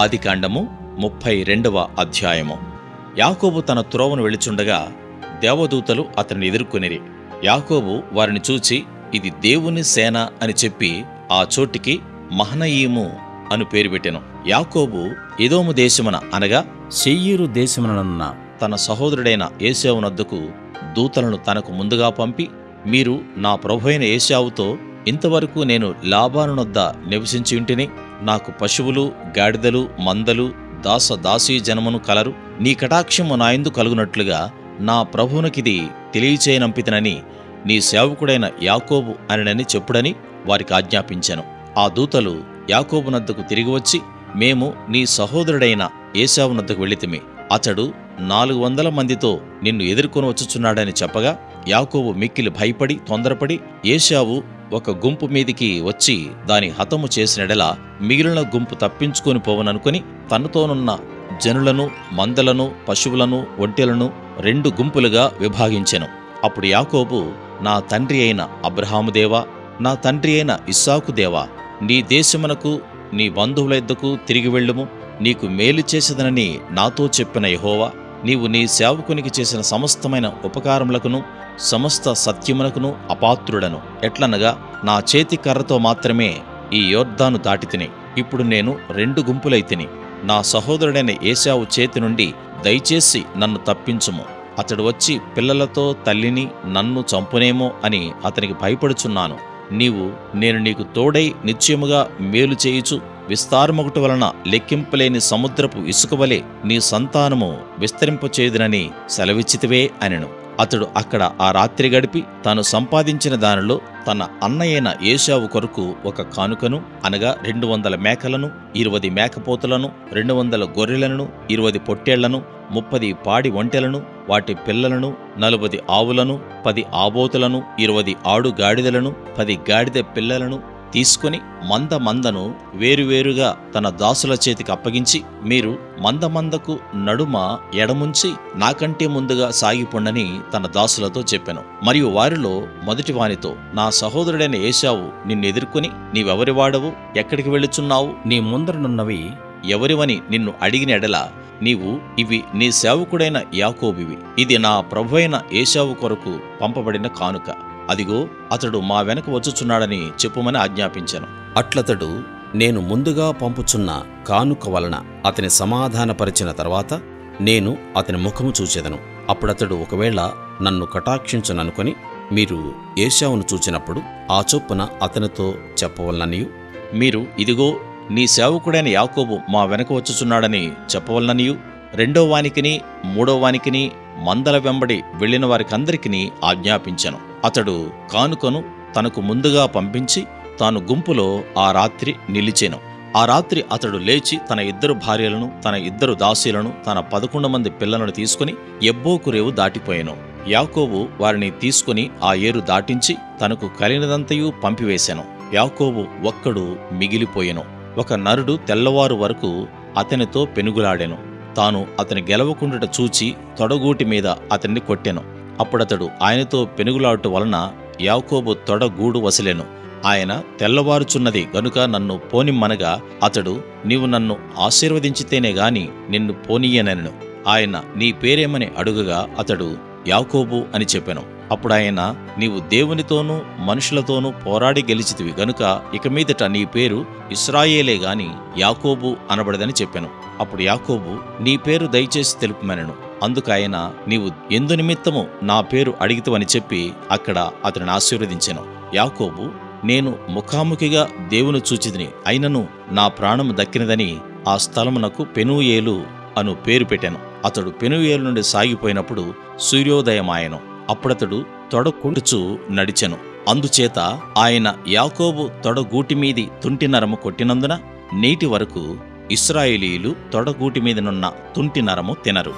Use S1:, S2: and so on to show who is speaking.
S1: ఆదికాండము 32వ అధ్యాయము. యాకోబు తన త్రోవను వెళుచుండగా దేవదూతలు అతన్ని ఎదుర్కొనిరి. యాకోబు వారిని చూచి, ఇది దేవుని సేన అని చెప్పి ఆ చోటికి మహనయీము అను పేరు పెట్టెను. యాకోబు ఎదోము దేశమున అనగా
S2: శేయీరు దేశముననున్న
S1: తన సహోదరుడైన ఏశావునొద్దకు దూతలను తనకు ముందుగా పంపి, మీరు నా ప్రభువైన ఏశావుతో, ఇంతవరకు నేను లాబానునొద్ద నివసించి ఉంటిని, నాకు పశువులు, గాడిదలు, మందలు, దాసీ జనమును కలరు. నీ కటాక్షము నాయందు కలుగునట్లుగా నా ప్రభువునకిది తెలియచేయనంపితనని నీ సేవకుడైన యాకోబు అనని చెప్పుడని వారికి ఆజ్ఞాపించెను. ఆ దూతలు యాకోబునొద్దకు తిరిగి వచ్చి, మేము నీ సహోదరుడైన ఏశావునొద్దకు వెళ్ళితిమి, అతడు 400 మందితో నిన్ను ఎదుర్కొని వచ్చుచున్నాడని చెప్పగా, యాకోబు మిక్కిలి భయపడి తొందరపడి, ఏశావు ఒక గుంపు మీదికి వచ్చి దాని హతము చేసినడెల మిగిలిన గుంపు తప్పించుకొని పోవననుకుని తనతోనున్న జనులను, మందలను, పశువులను, ఒంటెలను 2 గుంపులుగా విభాగించెను. అప్పుడు యాకోబు, నా తండ్రి అయిన అబ్రహాము దేవా, నా తండ్రి అయిన ఇస్సాకు దేవా, నీ దేశమునకు నీ బంధువుల యొద్దకు తిరిగి వెళ్ళుము. నీకు మేలు చేసేదనని నాతో చెప్పిన యెహోవా, నీవు నీ సేవకునికి చేసిన సమస్తమైన ఉపకారములకును సమస్త సత్యమునకును అపాత్రుడను. ఎట్లనగా నా చేతి కర్రతో మాత్రమే ఈ యొర్దాను దాటితిని. ఇప్పుడు నేను 2 గుంపులైతిని. నా సహోదరుడైన ఏశావు చేతి నుండి దయచేసి నన్ను తప్పించుము. అతడు వచ్చి పిల్లలతో తల్లిని నన్ను చంపునేమో అని అతనికి భయపడుచున్నాను. నేను నీకు తోడై నిశ్చయముగా మేలు చేయుచు విస్తారమొకటి వలన లెక్కింపలేని సముద్రపు ఇసుకవలే నీ సంతానము విస్తరింపచేయుదునని సెలవిచ్చితివే అనెను. అతడు అక్కడ ఆ రాత్రి గడిపి తాను సంపాదించిన దానిలో తన అన్నయైన ఏశావు కొరకు ఒక కానుకను, అనగా 200 మేకలను, 20 మేకపోతులను, 200 గొర్రెలను, 20 పొట్టేళ్లను, 30 పాడి ఒంటెలను, వాటి పిల్లలను, 40 ఆవులను, 10 ఆబోతులను, 20 ఆడు గాడిదలను, 10 గాడిద పిల్లలను తీసుకుని మందను వేరువేరుగా తన దాసుల చేతికి అప్పగించి, మీరు మందకు నడుమ ఎడముంచి నాకంటే ముందుగా సాగిపోండని తన దాసులతో చెప్పెను. మరియు వారిలో మొదటి వానితో, నా సహోదరుడైన ఏశావు నిన్ను ఎదుర్కొని, నీవెవరి వాడవు, ఎక్కడికి వెళ్ళుచున్నావు,
S2: నీ ముందరనున్నవి
S1: ఎవరివని నిన్ను అడిగిన ఎడల, నీవు, ఇవి నీ సేవకుడైన యాకోబువి, ఇది నా ప్రభువైన ఏశావు కొరకు పంపబడిన కానుక, అదిగో అతడు మా వెనక వచ్చుచున్నాడని చెప్పుమని ఆజ్ఞాపించెను.
S2: అట్లతడు నేను ముందుగా పంపుచున్న కానుక వలన అతని సమాధానపరిచిన తర్వాత నేను అతని ముఖము చూచెదను. అప్పుడతడు ఒకవేళ నన్ను కటాక్షించుననుకొని మీరు ఏశావును చూచినప్పుడు ఆ చొప్పున అతనితో చెప్పవలననియు,
S1: మీరు, ఇదిగో నీ సేవకుడైన యాకోబు మా వెనక వచ్చుచున్నాడని చెప్పవలననియు, 2వ వానికిని 3వ వానికిని మందల వెంబడి వెళ్లిన వారికందరికీ ఆజ్ఞాపించెను. అతడు కానుకను తనకు ముందుగా పంపించి తాను గుంపులో ఆ రాత్రి నిలిచెను. ఆ రాత్రి అతడు లేచి తన 2 భార్యలను, తన 2 దాసీలను, తన 11 మంది పిల్లలను తీసుకుని యబ్బోకు రేవు దాటిపోయెను. యాకోబు వారిని తీసుకుని ఆ ఏరు దాటించి తనకు కలిగినదంతయు పంపివేశెను. యాకోబు ఒక్కడు మిగిలిపోయెను. ఒక నరుడు తెల్లవారు వరకు అతనితో పెనుగులాడెను. తాను అతని గెలవకుండుట చూచి తొడగూటి మీద అతన్ని కొట్టెను. అప్పుడతడు ఆయనతో పెనుగులాడుట వలన యాకోబు తొడగూడు వసిలెను. ఆయన తెల్లవారుచున్నది గనుక నన్ను పోనిమ్మనగా, అతడు, నీవు నన్ను ఆశీర్వదించితేనే గాని నిన్ను పోనీయనెను. ఆయన, నీ పేరేమని అడుగగా అతడు యాకోబు అని చెప్పెను. అప్పుడాయన, నీవు దేవునితోనూ మనుషులతోనూ పోరాడి గెలిచితివి గనుక ఇక మీదట నీ పేరు ఇశ్రాయేలే గాని యాకోబు అనబడదని చెప్పెను. అప్పుడు యాకోబు, నీ పేరు దయచేసి తెలుపుమనెను. అందుకాయన, నీవు ఎందు నిమిత్తము నా పేరు అడిగితవని చెప్పి అక్కడ అతనిని ఆశీర్వదించెను. యాకోబు, నేను ముఖాముఖిగా దేవుని చూచితిని, అయినను నా ప్రాణము దక్కినదని ఆ స్థలమునకు పెనూయేలు అను పేరు పెట్టెను. అతడు పెనూయేలు నుండి సాగిపోయినప్పుడు సూర్యోదయమాయెను. అప్పుడతడు తొడకుండుచు నడిచెను. అందుచేత ఆయన యాకోబు తొడగూటిమీది తుంటి నరము కొట్టినందున నేటి వరకు ఇశ్రాయేలీయులు తొడగూటి మీదనున్న తుంటి నరము తినరు.